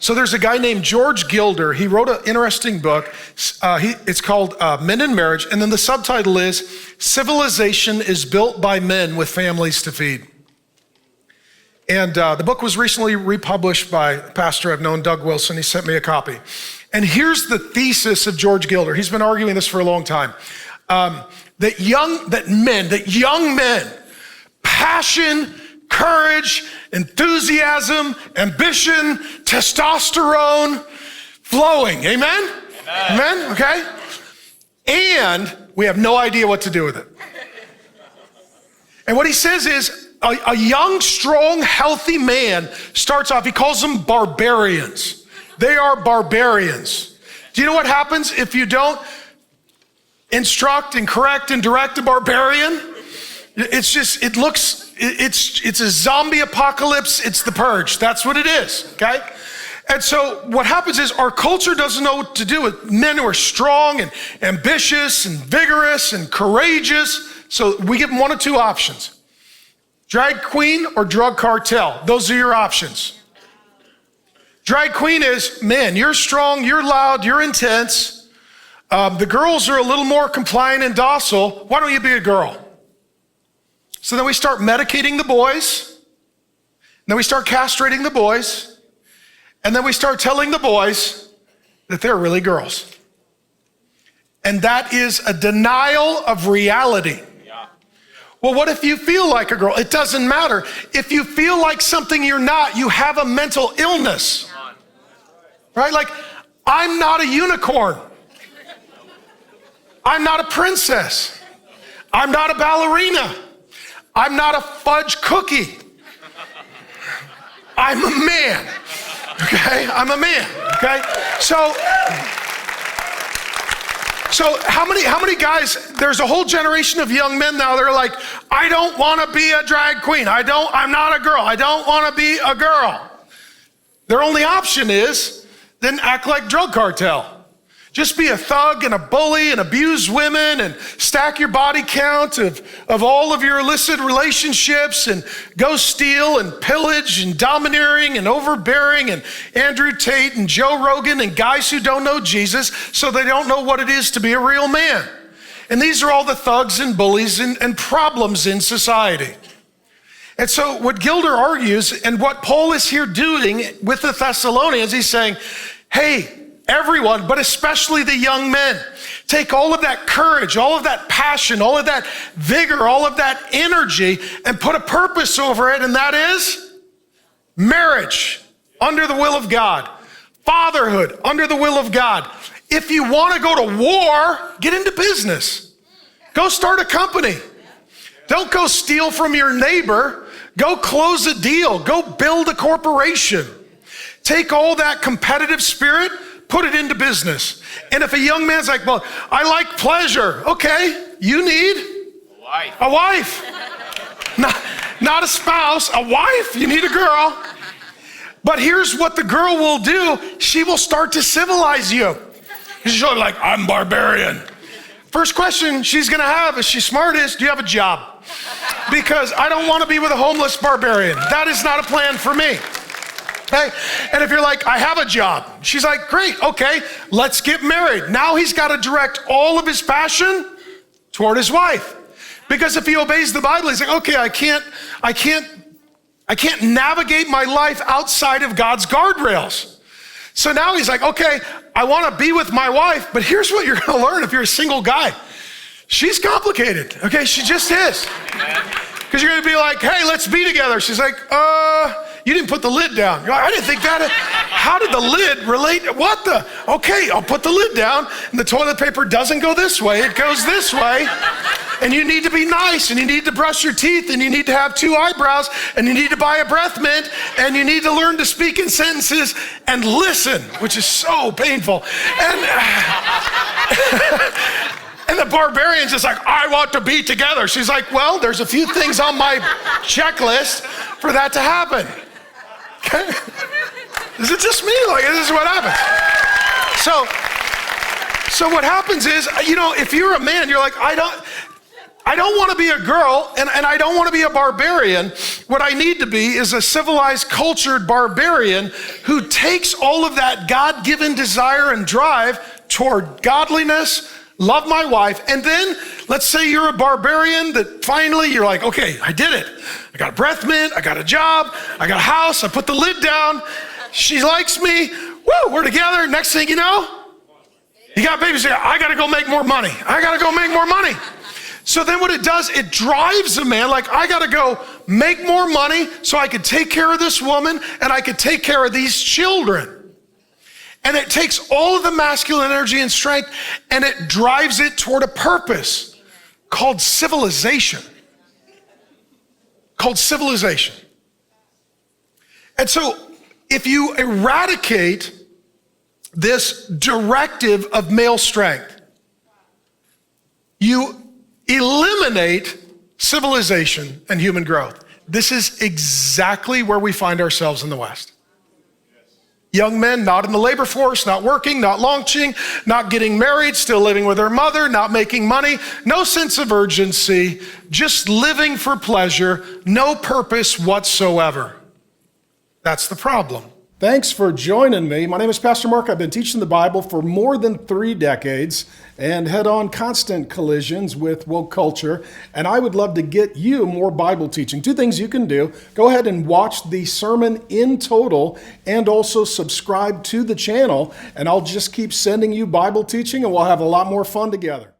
So there's a guy named George Gilder. He wrote an interesting book. It's called Men in Marriage. And then the subtitle is Civilization is Built by Men with Families to Feed. And the book was recently republished by a pastor I've known, Doug Wilson. He sent me a copy. And here's the thesis of George Gilder. He's been arguing this for a long time. That young men, passion, courage, enthusiasm, ambition, testosterone, flowing. Amen? Amen? Okay? And we have no idea what to do with it. And what he says is, a young, strong, healthy man starts off, he calls them barbarians. They are barbarians. Do you know what happens if you don't instruct and correct and direct a barbarian? It's a zombie apocalypse. It's the purge. That's what it is, okay? And so what happens is our culture doesn't know what to do with men who are strong and ambitious and vigorous and courageous. So we give them one of two options. Drag queen or drug cartel. Those are your options. Drag queen is, man, you're strong, you're loud, you're intense. The girls are a little more compliant and docile. Why don't you be a girl? So then we start medicating the boys. And then we start castrating the boys. And then we start telling the boys that they're really girls. And that is a denial of reality. Well, what if you feel like a girl? It doesn't matter. If you feel like something you're not, you have a mental illness. Right? Like, I'm not a unicorn. I'm not a princess. I'm not a ballerina. I'm not a fudge cookie. I'm a man. Okay? I'm a man. Okay? So how many guys, there's a whole generation of young men now that are like, I don't want to be a drag queen. I'm not a girl. I don't want to be a girl. Their only option is then act like drug cartel. Just be a thug and a bully and abuse women and stack your body count of all of your illicit relationships and go steal and pillage and domineering and overbearing and Andrew Tate and Joe Rogan and guys who don't know Jesus, so they don't know what it is to be a real man. And these are all the thugs and bullies and problems in society. And so what Gilder argues and what Paul is here doing with the Thessalonians, he's saying, hey, everyone, but especially the young men, take all of that courage, all of that passion, all of that vigor, all of that energy, and put a purpose over it, and that is marriage under the will of God, fatherhood under the will of God. If you want to go to war, get into business. Go start a company. Don't go steal from your neighbor. Go close a deal. Go build a corporation. Take all that competitive spirit, put it into business. And if a young man's like, well, I like pleasure. Okay, you need a wife. Not a spouse, a wife. You need a girl. But here's what the girl will do. She will start to civilize you. She'll be like, I'm barbarian. First question she's gonna have, is she smart, is, do you have a job? Because I don't wanna be with a homeless barbarian. That is not a plan for me. Okay? And if you're like, I have a job, she's like, great, okay, let's get married. Now he's got to direct all of his passion toward his wife. Because if he obeys the Bible, he's like, okay, I can't navigate my life outside of God's guardrails. So now he's like, okay, I want to be with my wife, but here's what you're going to learn if you're a single guy. She's complicated, okay? She just is. Because you're going to be like, hey, let's be together. She's like, you didn't put the lid down. You're like, I didn't think that. How did the lid relate? What the? Okay, I'll put the lid down. And the toilet paper doesn't go this way. It goes this way. And you need to be nice. And you need to brush your teeth. And you need to have 2 eyebrows. And you need to buy a breath mint. And you need to learn to speak in sentences and listen, which is so painful. And the barbarian's just like, I want to be together. She's like, well, there's a few things on my checklist for that to happen. Okay? Is it just me? Like, this is what happens. So what happens is, if you're a man, you're like, I don't want to be a girl and I don't want to be a barbarian. what I need to be is a civilized, cultured barbarian who takes all of that God-given desire and drive toward godliness, love my wife, and then let's say you're a barbarian that finally you're like, okay, I did it. I got a breath mint, I got a job, I got a house, I put the lid down, she likes me, woo, we're together. Next thing you know, you got babies here, I gotta go make more money. I gotta go make more money. So then what it does, it drives a man like, I gotta go make more money so I can take care of this woman and I can take care of these children. And it takes all of the masculine energy and strength and it drives it toward a purpose called civilization. Called civilization. And so if you eradicate this directive of male strength, you eliminate civilization and human growth. This is exactly where we find ourselves in the West. Young men not in the labor force, not working, not launching, not getting married, still living with their mother, not making money, no sense of urgency, just living for pleasure, no purpose whatsoever. That's the problem. Thanks for joining me. My name is Pastor Mark. I've been teaching the Bible for more than 3 decades and head on constant collisions with woke culture. And I would love to get you more Bible teaching. 2 things you can do. Go ahead and watch the sermon in total and also subscribe to the channel. And I'll just keep sending you Bible teaching and we'll have a lot more fun together.